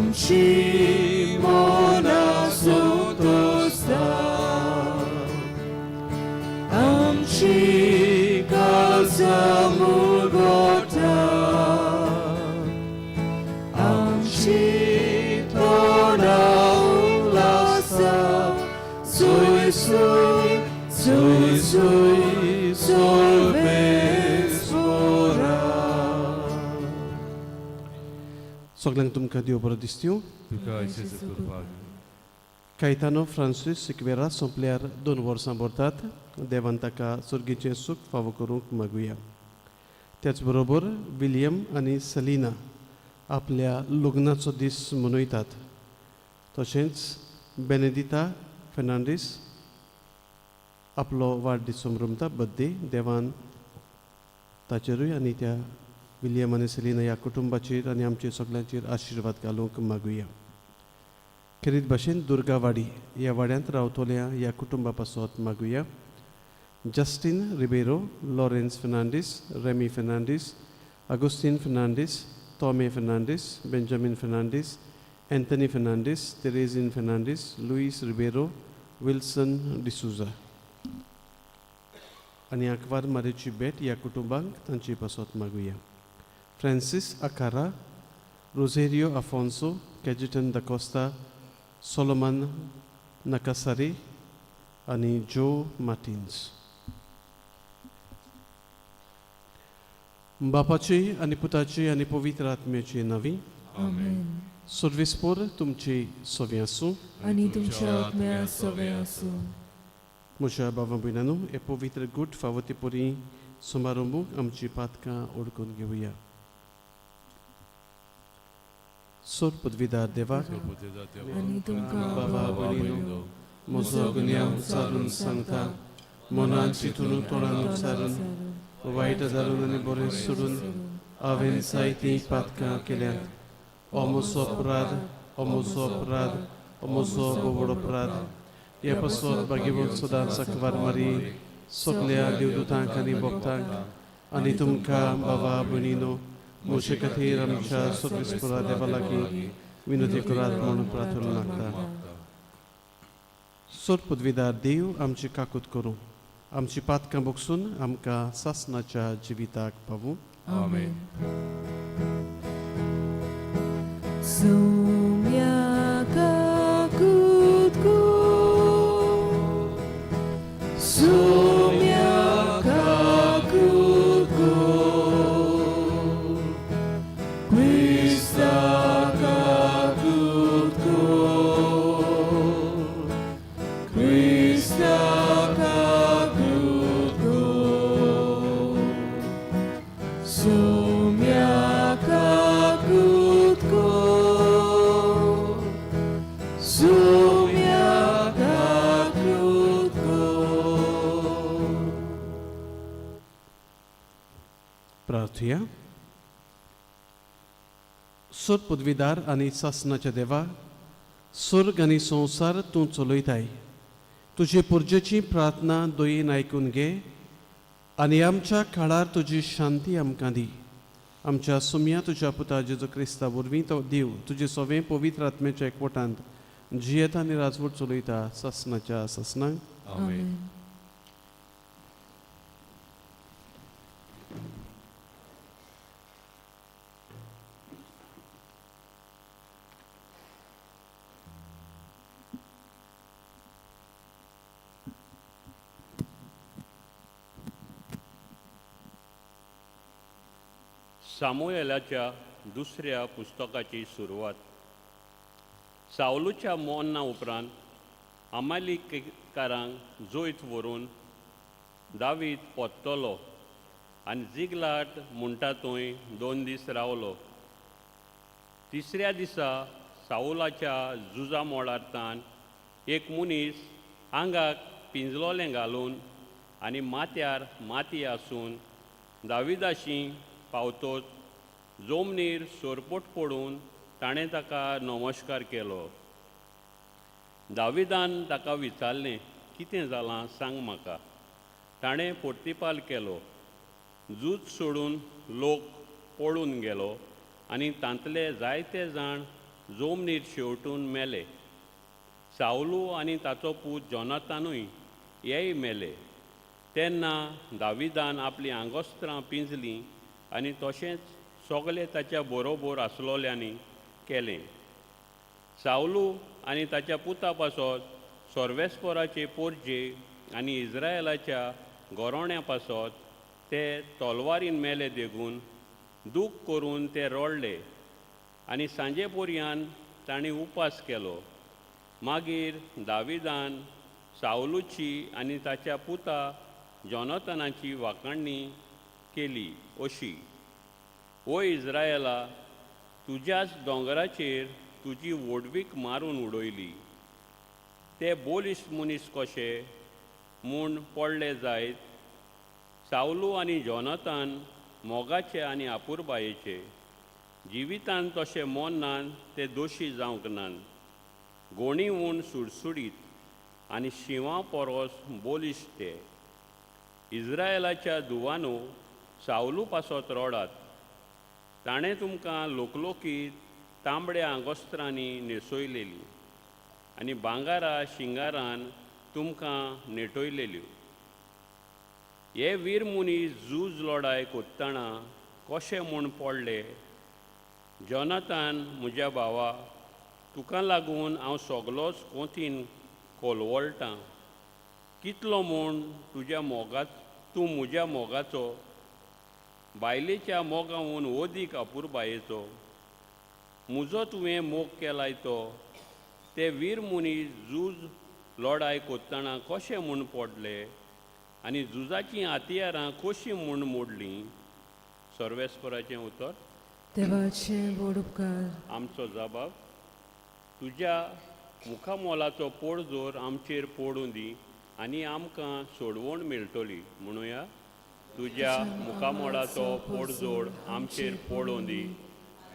आमची मोना संतोषता आमची काळजा मुगोटा आमची तोंडा उल्हासा सोय सोय सोय सोय सोल्वेस्पोरा. सगळ्यांक तुमकां देव बरो दिसत्यो. कायतानो फ्रांसीस सिक्वेरा सोंपल्यार 2 वर्सां भरतात. देवान ताका सुर्गेचें सूख फावो करूंक मागुया. त्याच बरोबर विलियम आनी सलिना आपल्या लग्नाचो दीस मनयतात. तशेंच बेनेदिता फेर्नांडीस आपलो वाडदीस मनयता, बर्थडे. देवान ताचेरूय आनी त्या विलियम आनी सलिना ह्या कुटुंबाचेर आनी आमचेर सगळ्यांचेर आशिर्वाद घालूंक मागुया. खेरीत भाशेन दुर्गावाडी ह्या वाड्यांत रावतल्या ह्या कुटुंबा पासत मागुया. जस्टीन रिबेरो, लॉरेन्स फेर्नांडीस, रेमी फेर्नांडीस, आगोस्टीन फेर्नांडीस, टॉमे फेर्नांडीस, बेंजामिन फेर्नांडीस, एंथनी फेर्नांडीस, तेरेझीन फेर्नांडीस, लुईस रिबेरो, विल्सन डिसुजा आनी आंकवार मारेची बेट ह्या कुटुंबांक तांचे पासत मागुया. फ्रांसीस आकारा, रोझेरियो आफोन्सो, कॅजिटन दा कोस्ता, सोलोमन नाकासारी आनी जो मार्टिन्स. बापाची आनी पुताची आनी पवित्र आत्म्याची नावी. आमेन. सर्वेस्पोर तुमची सोवी आसूं आनी तुमच्या आत्म्या सवे आसूं. म्हज्या भावा भयणांनो, हे पवित्र गूट फावो परी समारंभूक आमची पातकां ओळखून घेवया. सोर पदवीदार देवाक आनी तुमकां बाबा भयणीनो, म्हजो गुन्यांव विचारून सांगता, मनान चिंतून तोंडान उच्चारून वायट जारून आनी बरें सोडून हांवें जायतीं पातकां केल्यात. हो म्हजो अपराध, हो म्हजो अपराध, हो म्हजो बोबड अपराध. हे पासत भाग्यवान सदांच आंकवार मारी सगल्या देवदूतांक आनी भक्तांक आनी तुमकां बाबा भयणीनो, म्हजे खातीर आमच्या सर्वेस्परा देवा लागीं विनंती करात म्हणून प्रार्थना मागता. सोर पदवीदार देव आमची काकूत करूं, आमची पातकां बोगसून आमकां सासणाच्या जिविताक पावूं. आमेन. सौम्या काकूत को, सौम्या काकूत को, क्रिस्ता काकूत को, क्रिस्ता काकूत को, सौम्या काकूत को, सौम्या काकूत को. प्रार्थया. सोर पदवीदार आनी सासणाच्या देवा, स्वर्ग आनी संवसार तूं चलयताय. तुजे पुर्जेची प्रार्थना दोयेन आयकून घे आनी आमच्या काळार तुजी शांती आमकां दी. आमच्या सुम्या तुज्या पुता जेजू क्रिस्ता वरवीं तो देव तुजे सवें पवित्र आत्म्याच्या एकवटांत जियेता आनी राजवट चलयता सासणाच्या सासणांक. आमेन. सामुएलाच्या दुसऱ्या पुस्तकाची सुरवात. सावलूच्या मरना उपरांत अमालेकारांक जोयत व्हरून दावीद पोत्तलो आनी जिगलाट म्हणटा थंय 2 दीस रावलो. तिसऱ्या दिसा सावलाच्या झुजा मोडारतान एक मनीस आंगाक पिंजलोलें घालून आनी माथ्यार माती आसून दाविदाशी पावतोच जमनीर सोरपोट पडून ताणें ताका नमस्कार केलो. दाविदान ताका विचारलें, कितें जालां सांग म्हाका. ताणें पोर्तिपाल केलो. झूज सोडून लोक पळून गेलो आनी तांतले जायते जाण जोमनीर शेवटून मेले. सावलू आनी ताचो पूत जोनातानूय हेय मेले. तेन्ना दाविदान आपलीं आंगोस्त्रां पिंजलीं आनी तशेंच सोगले ताच्या बरोबर आसलोल्यांनी केलें. सावलू आनी ताच्या पुता पासत सोर्वेस्पोराचे पोरजे आनी इस्रायेलाच्या गोरोण्या पासत ते तलवारीन मेले देखून दूख करून ते रडले आनी सांजे पर्यान तांणी उपास केलो. मागीर दाविदान सावलूची आनी ताच्या पुता जोनातानाची वाखाणणी केली अशी: ओ इस्रायेला, तुज्याच दोंगराचेर तुजी व्हडवीक मारून उडयली. ते बोलिश्ट मनीस कशे म्हूण पडले जायत. सावलू आनी जोनातान मोगाचे आनी आपुरबायेचे. जिवितान तशें मोन्नान ते दोशी जावंक नान. गोणीवून सुडसुडीत आनी शिवां पोरोस बोलिश्ट ते. इस्रायेलाच्या दुवानो सावलू पासत रडात. ताणें तुमकां लोकलोकीत तांबड्या आंगोस्त्रांनी न्हेसयलेलीं आनी भांगारा शिंगारान तुमकां नेटयलेल्यो. हे वीर मनीस झूज लढाय कोत्ताना कशे म्हूण पडले. जोनातान म्हज्या भावा, तुका लागून हांव सोगलोच कोंतीन कोलवळटां. कितलो म्हूण तूं म्हज्या मोगाचो, बायलेच्या मोगावून ओदीक आपुरबायेचो. म्हजो तुवें मोग केलाय तो. ते वीर मनीस झूज लढाय कोत्ताना कशे म्हूण पडले आनी झुजाचीं हातियारां कशीं म्हूण मोडलीं. सर्वेस्पराचें उतर. देवाचें व्हड उपकार. आमचो जबाब: तुज्या मुखामोलाचो पडजोर आमचेर पडूं दी आनी आमकां सोडवण मेळटली. म्हणुया: तुज्या मुखामोलाचो पडजोड आमचेर पडूं दी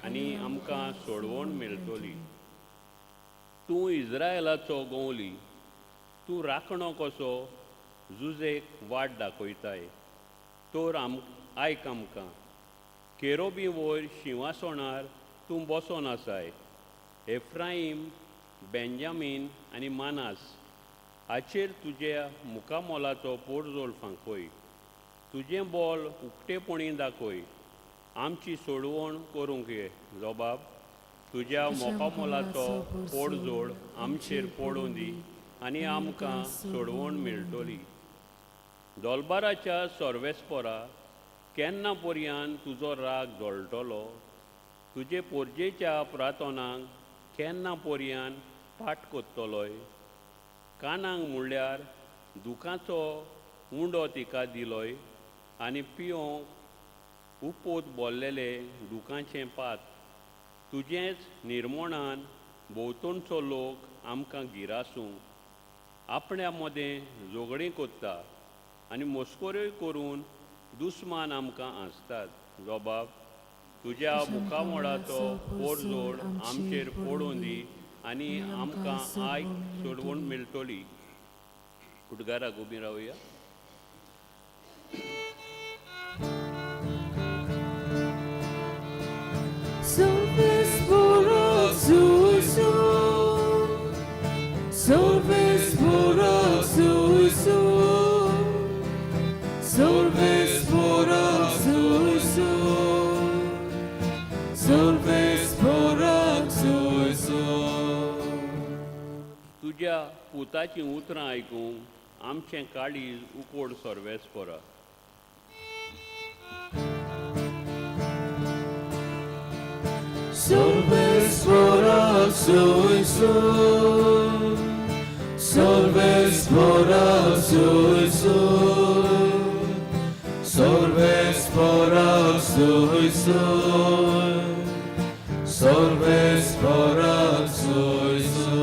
आनी आमकां सोडवण मेळटली. तूं इस्रायेलाचो गोंवली, तूं राखणो कसो झुजेक वाट दाखयताय. तर आयक आमकां. केरोबी वयर शिंवासोणार तूं बसोन आसाय. एफ्राईम, बेंजामीन आनी मानास हाचेर तुज्या मुखामोलाचो पडजोड फांकय. तुजें बोल उक्तेपणी दाखय. आमची सोडवण करूंक ये. जबाब: तुज्या मोखामोलाचो पडजोड आमचेर पडूं दी आनी आमकां सोडवण मेळटली. दोलबाराच्या सर्वेस्पोरा, केन्ना पर्यान तुजो राग जळटलो. तुजे पोरजेच्या प्रार्थनांक केन्ना पर्यान पाठ कोत्तलोय. कानांक म्हणल्यार दुखाचो उंडो तिका दिलोय आनी पियोंक उपोत बोल्लेले दुखाचें पात. तुजेंच निर्मोणान भोंवतणचो लोक आमकां गिरासूं. आपण्या मदें झगडीं कोत्ता आनी मस्कोऱ्योय करून दुस्मान आमकां आसतात. जबाब: तुज्या मुखामोळाचो पडजोड आमचेर पडूं दी आनी आमकां आयक सोडवण मेळटली. उडगाराक उबीं रावया. Solvesporos Uisu, Solvesporos Uisu, Solvesporos Uisu, Solvesporos Uisu. तुज्या पुताचीं उतरां आयकूंक आमचें काळीज उकोड सर्वेस्परा. Solvesporos Uisu, Solvesporos Uisu, Solvesporos Uisu, Solvesporos Uisu.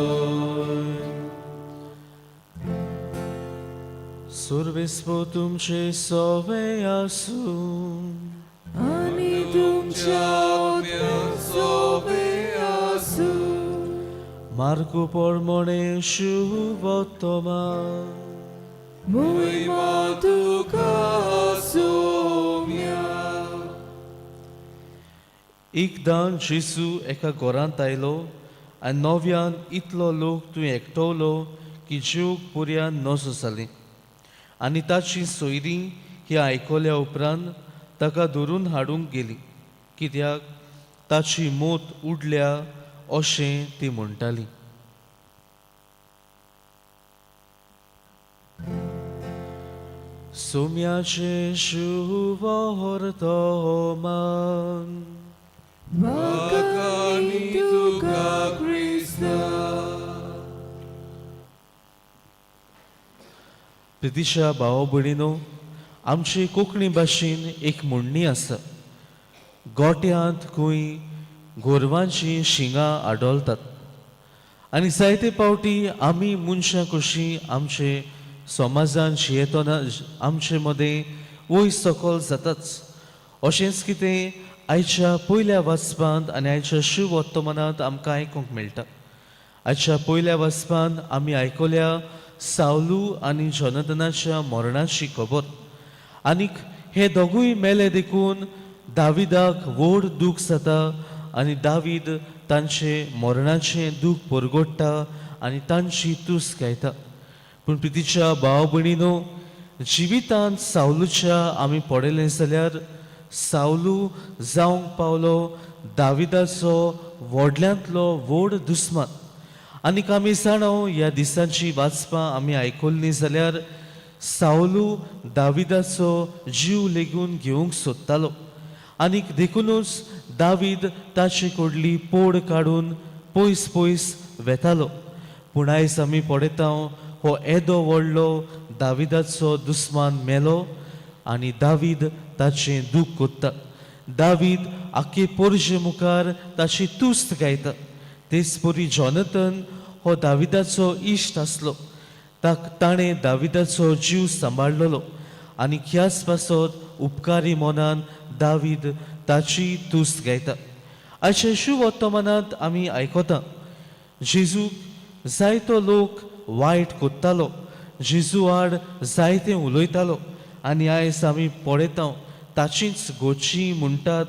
Solvesporos तुमचे सोवे आसूं Ani तुमच्या सोबे आसूं. Marco pormone शुभोत्तमा Mój matuka sumia. एकदां जेसू एका घरांत आयलो आनी नव्यान इतलो लोक तुवें एकटवलो की जीव पुर्यान नजो जाली. आनी ताची सोयरी ही आयकल्या उपरांत ताका धरून हाडूंक गेली, कित्याक ताची मोत उडल्या अशें ती म्हणटाली. सोम्याचे शुभ वर्तमान Wakani tuka Krista. प्रितीच्या भाव भयणीनो, आमचे कोंकणी भाशेन एक म्हणणी आसा, गोट्यांत खंय गोरवांची शिंगां आडोलतात. आनी जायते फावटी आमी मनशां कशीं आमचे समाजान जियेतना आमचे मदें वयर सकयल जाताच. अशेंच कितें आयच्या पयल्या वाचपांत आनी आयच्या शुभ वर्तमानांत आमकां आयकूंक मेळटा. आयच्या पयल्या वाचपांत आमी आयकल्या सावलू आनी जोनाथनाच्या मरणाची खबर. आनीक हे दोगूय मेले देखून दाविदाक व्हड दूख जाता आनी दावीद तांचे मरणाचें दूख परगोडटा आनी तांची तुस गायता. पूण प्रितीच्या भाव भयणीनो, जिवितांत सावलूच्या आमी पळयलें जाल्यार सावलू जावंक पावलो दाविदाचो व्हडल्यांतलो व्हड दुस्मान. आनीक आमी जाणो ह्या दिसांची वाचपां आमी आयकल्लीं जाल्यार सावलू दाविदाचो जीव लेगून घेवंक सोदतालो. आनीक देखूनच दावीद ताचे कडली पोड काडून पयस पयस वेतालो. पूण आयज आमी पळयता हो येदो व्हडलो दाविदाचो दुस्मान मेलो आनी दावीद ताचें दूख कोत्ता. दावीद आख्खे पोरजे मुखार ताची तुस्त गायता. तेच परी जोनाथन हो दाविदाचो इश्ट आसलो. ताणें दाविदाचो जीव सांबाळलेलो आनी ह्याच पासत उपकारी मनान दावीद ताची तुस्त गायता. आयच्या शुभ वर्तमानांत आमी आयकता, जेजूक जायतो लोक वायट कोत्तालो, जेजू आड जायतें उलयतालो. आनी आयज आमी पळयता ताचीच गोची म्हणटात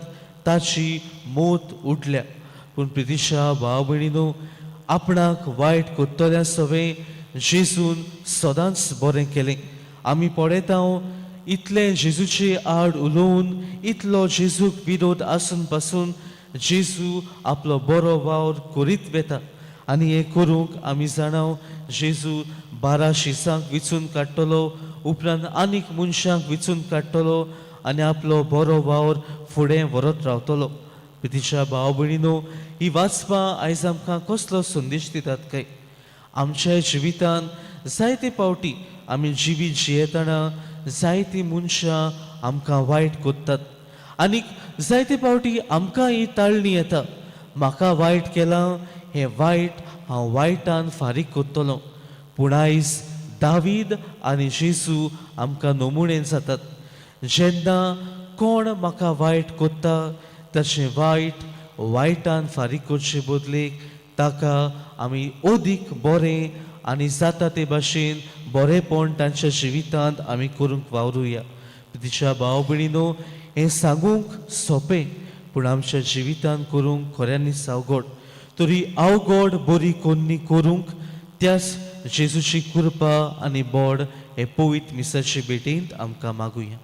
ताची मोत उडल्या. पूण प्रितीच्या भाव भयणीनो, आपणाक वायट कोत्तल्या सवे जेजून सदांच बरें केलें. आमी पळयता इतले जेजूचे आड उलोवन इतलो जेजूक विरोध आसून पासून जेजू आपलो बरो वावर करीत वेता. आनी हें करूंक आमी जाणा जेजू 12 शिसांक विचून काडटलो, उपरांत आनीक मनशांक विचून काडटलो आनी आपलो बरो वावर फुडें व्हरत रावतलो. प्रितीच्या भाव भयणीनो, ही वाचपां आयज आमकां कसलो संदेश दितात काय? आमच्या जिवितांत जायते फावटी आमी जिवीत जियेतना जायतीं मनशां आमकां वायट कोत्तात. आनीक जायते फावटी आमकां ही ताळणी येता, म्हाका वायट केलां, हें वायट हांव वायटान फारीक कोत्तलों. पूण आयज दावीद आनी जेजू आमकां नमुणे जातात. जेन्ना कोण म्हाका वायट कोत्ता तशें वायट वायटान फारीक करचे बदलेक ताका आमी अदीक बरें आनी जाता ते भाशेन बरेंपण तांच्या जिवितांत आमी करूंक वावरुया. तिच्या भाव भयणीनो, हें सांगूंक सोंपें पूण आमच्या जिवितांत करूंक खऱ्यांनीच अवघड. तरी अवघड बरी कोन्नी करूंक त्याच जेजूची कृपा आनी बोड हे पवित्र मिसाचे भेटेंत आमकां मागुया.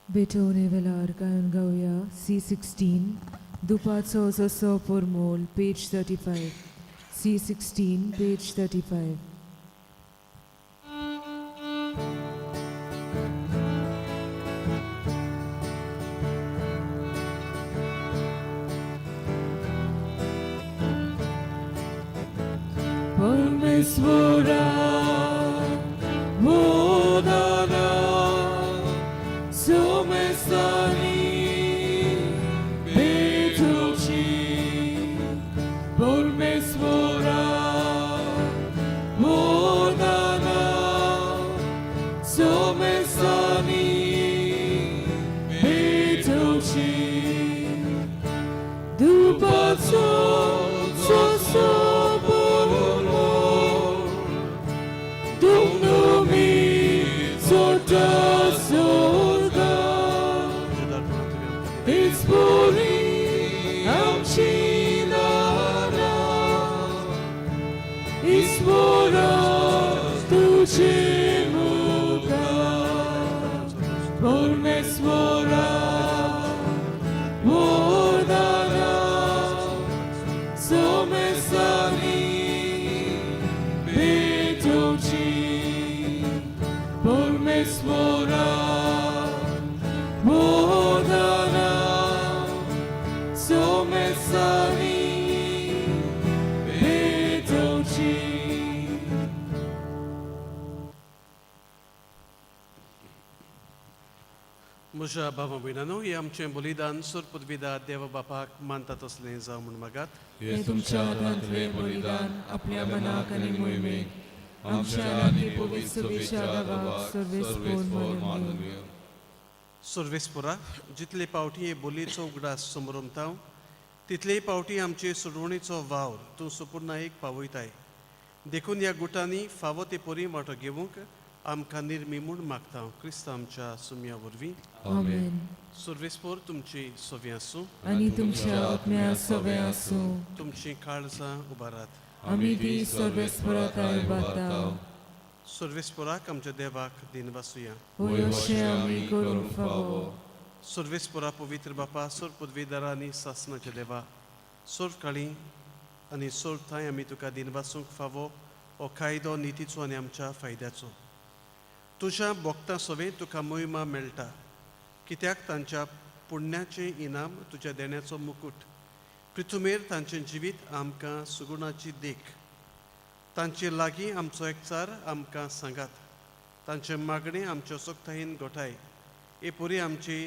बेटोने वेलार गायन गावया C16 दुपाचो जसो पोरमोल पेज 35. C16 page 35. परमेश्वरा मोदाना सोमेसानी बेटोची परमेश्वरा मोदाना सोमेसानी बेटोची दुपाचो सोसो muka por mesmora modana somesani betoci por mesmora modana somesani betoci. म्हज्या भावा भयणांनो, हे आमचें बलिदान सुरपदविदा देव बापाक मानतात असलें जावं म्हूण मागात. हे तुमच्या हातांतलें बलिदान आपल्या मनाक आनी मोहिमेक आमच्या आनी पवित्र सुवेच्या गावाक सर्वेस्पोर मानूया. सर्वेस्परा जितले पावटी हे बोलीचो उगडास समोर उमताव तितलेय पावटी आमचे सोडवणेचो वावर तूं सुपूर्णायेक पावयताय. देखून ह्या गुटांनी फावो ते परी वांटो घेवंक आमकां निर्मी म्हूण मागता. क्रिस्त आमच्या सुम्या वरवीं. आमेन. सर्वेस्पोर तुमची सोवी आसूं. आनी तुमच्या आत्म्या सवे आसूं. तुमची काळजां उबारात. आमी ती सर्वेस्पराताय बाताव. सर्वेस्पोराक आमच्या देवाक दिन वासुया. होय अशें आमी करूंक फावो. सर्वेस्पोरा पवित्र बापा सोर पदवीदारा आनी सासणाच्या देवा सोर काळी आनी सोर थंय आमी तुका दिन वासूंक फावो हो कायदो नितीचो आनी आमच्या फायद्याचो. तुज्या भोगतां सवें तुका मोहिमा मेळटा कित्याक तांच्या पुण्याचें इनाम तुज्या देण्याचो मुकूट. पृथ्वीर तांचें जिवीत आमकां सुगुणाची देख. तांचे लागीं आमचो एकचार आमकां सांगात. तांचे मागणे आमच्या सोक्तायेन गोठाय. हे पुरी आमची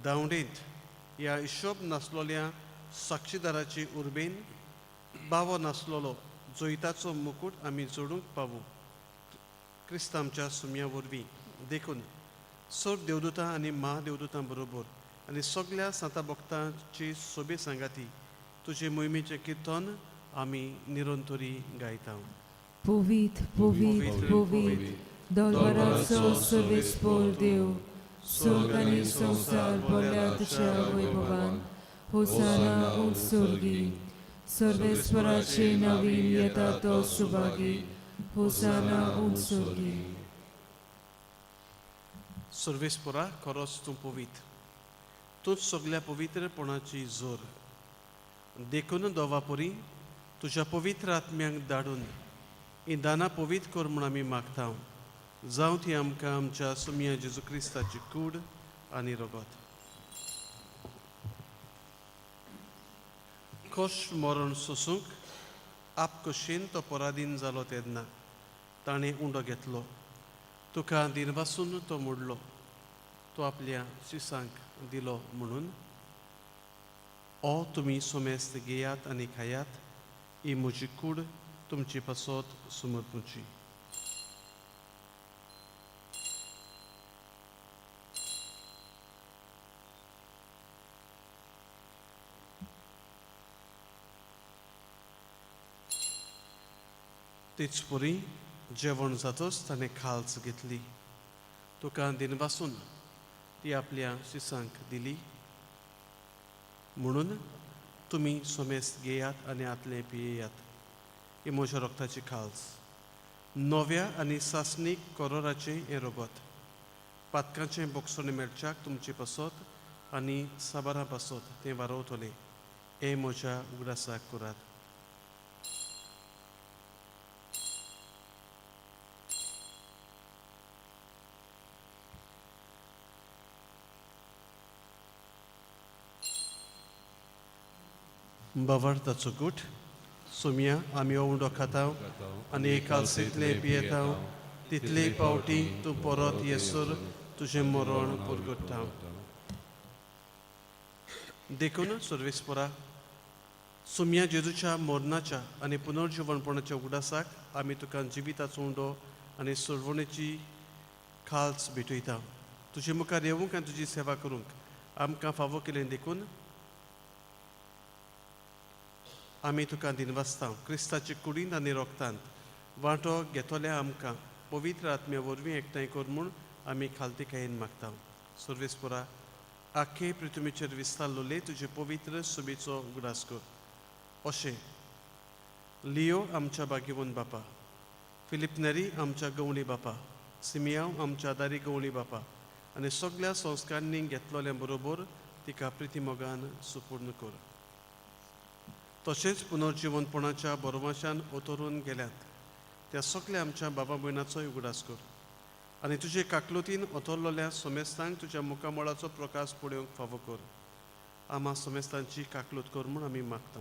धांवडेंत ह्या हिशोब नासलोल्या साक्षीदाराची उर्बेन बावो नासलोलो जोईताचो मुकूट आमी जोडूंक पावू. क्रिस्त आमच्या सुम्या वरवीं. देखून सोर देवदूतां आनी महादेवदूतां बरोबर आनी सगळ्या सांता भक्तांची सोबे सांगाती तुजे मोहिमेचें किर्तन आमी निरंतरी गायता. पोवीत पोवीत पोवीत दोलवराचो सर्वेस्पोर देव स्वर्ग आनी संवसार भरल्या तुज्या वैभवान. होसाना उत्सर्गी सर्वेस्पराचे नवीन येता तो सुभागी. होसाना उत्सर्गी. सर्वेस्परा खरोच तूं पवित्र. तूंच सगळ्या पवित्रपणाची जोर. देखून दोवा परी तुज्या पवित्र आत्म्यांक धाडून ही दानां पवित्र कर म्हूण आमी मागता. जावं ती आमकां आमच्या सुम्या जेजू क्रिस्ताची कूड आनी रगत. कश्ट मरण सोसूंक आपकशीन तो पराधीन जालो तेन्ना ताणें उंडो घेतलो. तुका दिनवासून तो मोडलो. तो आपल्या शिसांक दिलो म्हणून ओ तुमी सोमेस्त घेयात आनी खायात. ही म्हजी कूड तुमची पासत समर्पूची. तेच परी जेवण जातच ताणें खालच घेतली. तुका दिनवासून ती आपल्या शिसांक दिली म्हणून तुमी सोमेस्त घेयात आनी आतले पियेयात. ही म्हज्या रक्ताची खालस. नव्या आनी सासणीक करोराचें हें रगत. पातकांचें बोगसोणें मेळच्याक तुमची पासत आनी साबारां पासत तें वारवतलें. हें म्हज्या उगडासाक करात. बावार्थाचो गूट. सुम्या आमी हो उंडो खाताव आनी एकालसेंतले पियेताव तितले पावटी तूं परत येसर तुजें मरण पुरगटाव. देखून सर्वेस्परा सुम्या जेजूच्या मरणाच्या आनी पुनर्जीवणपणाच्या उगडासाक आमी तुका जिविताचो उंडो आनी सोडवणेची खालस भेटयता. तुजे मुखार येवंक आनी तुजी सेवा करूंक आमकां फावो केलें देखून आमी तुका दिनवासता. क्रिस्ताचे कुडींत आनी रोगतांत वांटो घेतल्या आमकां पवित्र आत्म्या वरवीं एकठांय कर म्हूण आमी खालतीकायेन मागता. सर्वेस्परा आख्खे पृथ्वीचेर विस्तारलोले तुजे पवित्र सुबेचो उगडास कर. अशें लियो आमच्या भाग्यवन बापा फिलिप नेरी आमच्या गवळी बापा, सिमियांव आमच्या दारी गवळी बापा आनी सगळ्या संस्कारांनी घेतलोल्या बरोबर तिका प्रिती मोगान सुपूर्ण कर. तशेंच पुनर्जीवनपणाच्या बरोवाशान ओतरून गेल्यात त्या सगळ्या आमच्या बाबा भयणाचोय उगडास कर आनी तुजे काकलुतीन ओतरलोल्या सोमेस्तांक तुज्या मुखामळाचो प्रकाश पळोवंक फावो कर. आम्हा सोमेस्तांची काकलूत कर म्हूण आमी मागता.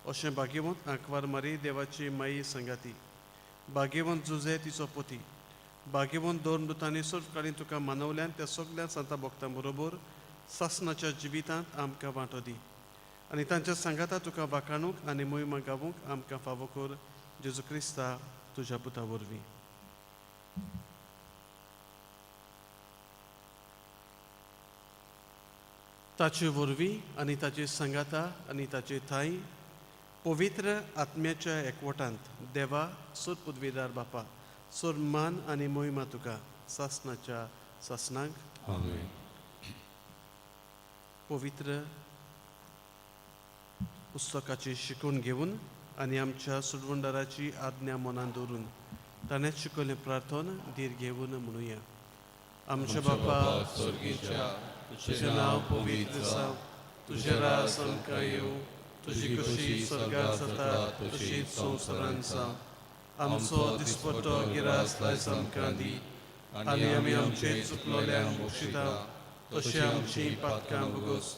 अशें भाग्यवंत आंकवार मारी देवाची माई संगाती, भाग्यवंत जुजे तिचो पती, भाग्यवंत दोन दुतांनी सर्व काळी तुका मानवल्यान त्या सगळ्या संता भक्तां बरोबर सासणाच्या जिवितांत आमकां वांटो दी आनी तांच्या सांगाता तुका वाखाणूंक आनी मोहिमा गावूंक आमकां फावो कर. जेजू क्रिस्ता तुज्या पुता वरवीं. ताचे वरवीं आनी ताची संगाता आनी ताची थाय पवित्र आत्म्याच्या एकवटांत देवा सुर पदवीदार बापा सुर मान आनी मोहिमा तुका सासणाच्या सासणाक. आमेन. पवित्र पुस्तकाची शिकवण घेवन आनी आमच्या सुडवंडाराची आज्ञा मनान दवरून ताणें शिकयलें प्रार्थन धीर घेवन म्हणुया. आमच्या बापा स्वर्गीच्या तुझें नांव पवित्र जावं, तुजें राज आमकां येवं, तुजी कशी स्वर्गांत जाता तशीच संवसारांत जावं. आमचो दिसपट्टो गिरास आयज आमकां दी आनी आमी आमचे चुकलोल्यांक बक्षिता तशें आमची पातकां भोगोस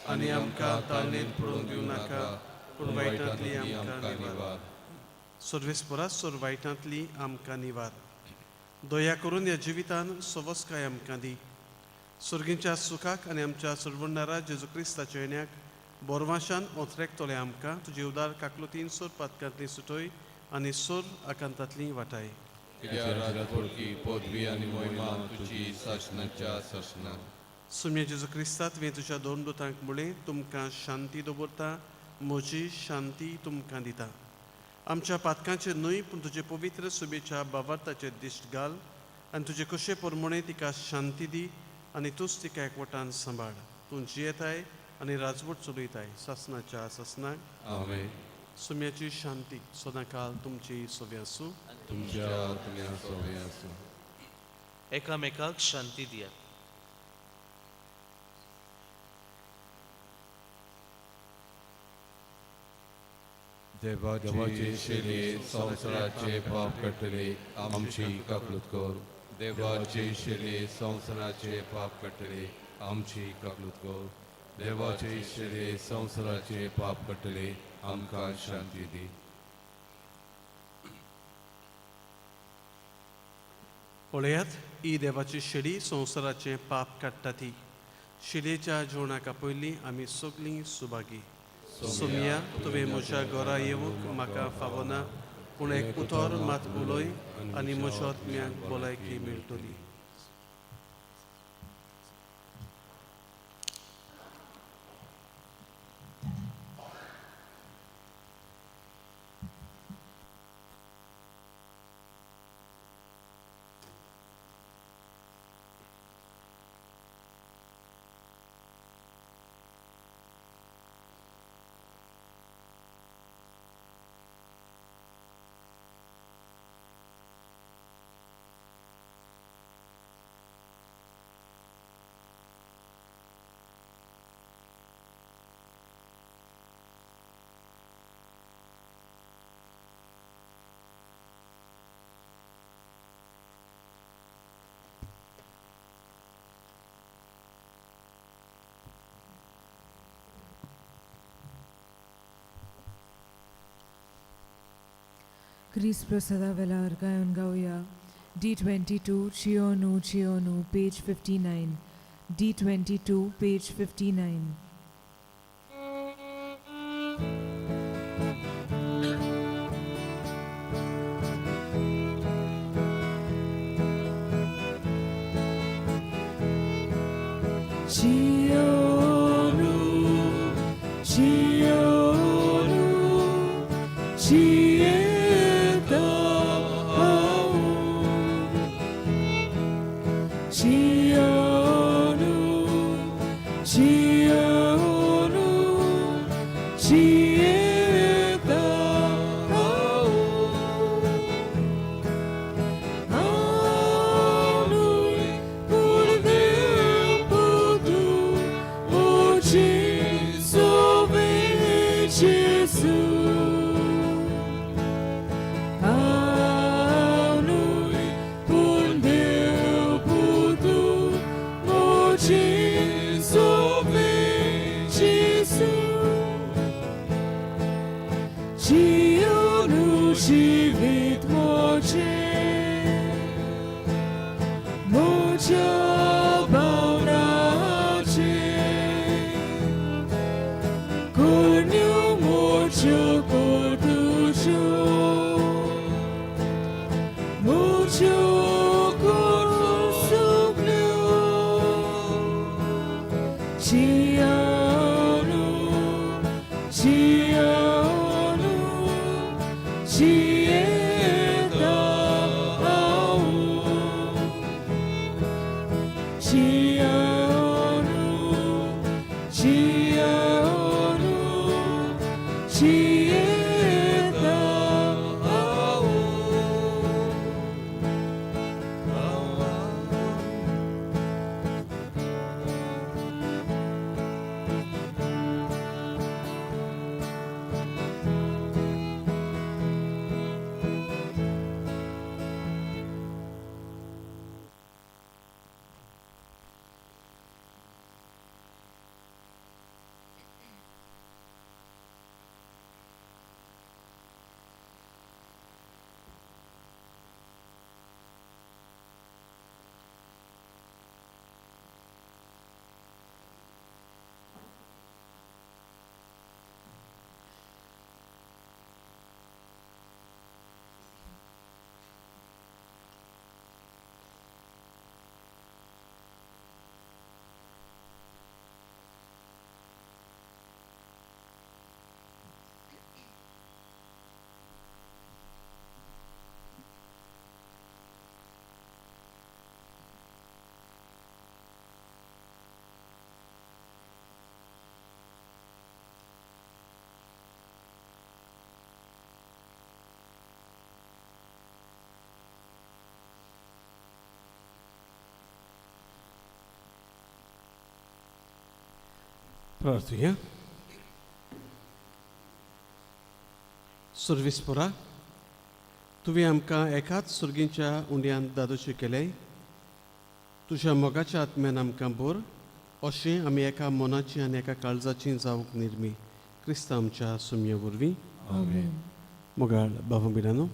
आनी आमकां ताळणेंत पडूंक दिवं नाका पूण वायटांतली आमकां निवार. सर्वेस्परास सोर वायटांतली आमकां निवार. दया करून ह्या जिवितान सवस्काय आमकां दी. सुर्गीच्या सुखाक आनी आमच्या सुरवंडारा जेजू क्रिस्ताच्या येण्याक बोरवाशान ओथरेकतोले आमकां तुजी उदार काकलुतीन सोर पातकांतली सुटोय आनी सोर आकांतांतली वाटाय. कित्या राजपडकी पदवी आनी मोहिमा तुजी सासणाच्या सासणाक. सुम्य जेजू क्रिस्ता तुवें तुज्या दोन दुतांक म्हळें तुमकां शांती दवरता, म्हजी शांती तुमकां दिता. आमच्या पातकांचेर न्हय पूण तुजे पवित्र सुबेच्या बाबार्ताचेर दिश्ट घाल आनी तुजे कशे परमणे तिका शांती दी आनी तूंच तिका एकवटान सांबाळ. तूं जियेताय आनी राजवट चलयताय सासणाच्या सासणाक. आमेन. सुम्याची शांती सदां काल तुमची सोबे आसूं. तुमच्या आत्म्या सोबे आसूं. एकामेकाक शांती दिया. देवाचे शेले संवसाराचे पाप कटले आमची काकलूत कर. देवाचे शेले संवसाराचे पाप कटले आमची काकलूत कर. देवाचे शेले संवसाराचे पाप कटले आमकां शांती दी. पळयात ही देवाची शेडी संवसाराचे पाप काडटा ती. शेडयेच्या जेवणाका पयलीं आमी सगळीं सुभागी. सोम्या तुवें म्हज्या घरा येवंक म्हाका फावो ना पूण एक उतर मात उलय आनी म्हज्या आत्म्याक भलायकी मेळटली. Chris Prasada Velar Gayon Gauya D22 Chionu page 59 D22 page 59. Jesu. Aunui pundeu putu mochi sobe Jesu. Chionu shivit moche mocha baunache kunyu mocho kotusho mocho kotusublu chianu chianu chieta au chianu chianu chieta au. प्रार्थूया. सर्विसपुरा तुवें आमकां एकाच सुर्गीच्या उंड्यान दादोशी केले. तुज्या मोगाच्या आत्म्यान आमकां bore अशें आमी एका मनाची आनी एका काळजाची जावंक निर्मी क्रिस्त आमच्या सुमये वरवीं. Amen. मोगाळ बाबू बिरानो,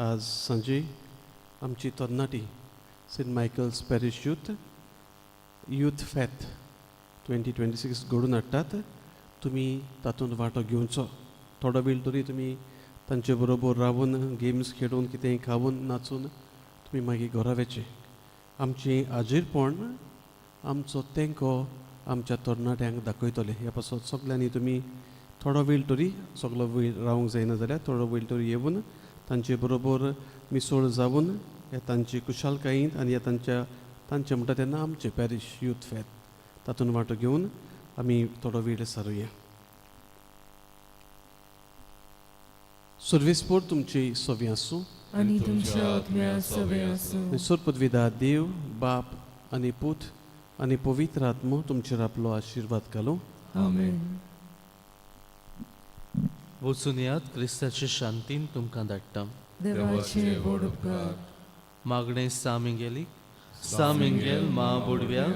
आज सांजे आमची तरणाटी सेंट मायकल्स पॅरिश यूथ फॅथ 2026 घडून हाडटात. तुमी तातूंत वांटो घेवचो. थोडो वेळ तरी तुमी तांचे बरोबर रावून गेम्स खेळून कितेंय खावून नाचून तुमी मागीर घरा वचे. आमची आजीरपण आमचो तेंको आमच्या तरणाट्यांक दाखयतले. ह्या पासून सगल्यांनी तुमी थोडो वेळ तरी सगलो वेळ रावंक जायना जाल्यार थोडो वेळ तरी येवन तांचे बरोबर मिसळ जावन हे तांची कुशालकायेंत आनी तांचे म्हणटा तेन्ना आमचे पॅरिश यूथ फॅथ तातूंत वांटो घेवन आमी थोडो वेळ सारुया. सर्विसपोर तुमची सोवी आसूं. आनी तुमच्या आत्म्या सवे आसूं. सर्पद्विदा देव बाप आनी पूत आनी पवित्र आत्मो तुमचेर आपलो आशिर्वाद घालूं. Amen. वचून यात क्रिस्ताचे शांतीन तुमकां धाडटा. देवाचे बोड उपकार. मागणें सामिंगेल महाबुडव्या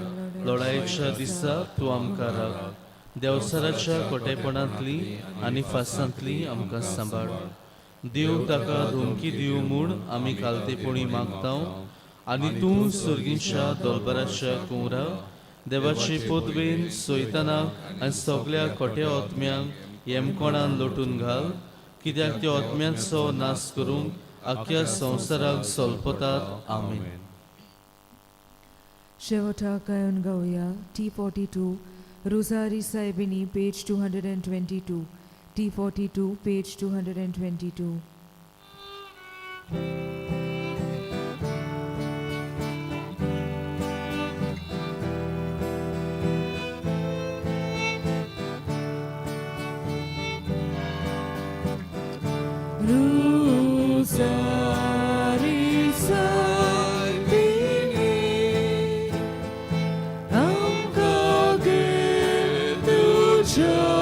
लढायेच्या दिसा तूं आमकां राख. देवसराच्या कोटेपणांतली आनी फासांतली आमकां सांबाळ. देव ताका धमकी दिवं म्हूण आमी कालतेपणी मागतां. आनी तूं सुर्गीच्या दोलबराच्या कुंवरा देवाचे पोतवेन सोयतानाक आनी सगळ्या खोट्या ओतम्यांक येमकोणान लोटून घाल. कित्याक त्या ओतम्यांचो नाश करूंक आख्या संवसाराक सोलपतात. आमीन. शेवटा गायन गावया T42 रोजारी साहेबिनी पेज 222. T42 page 222. Joy.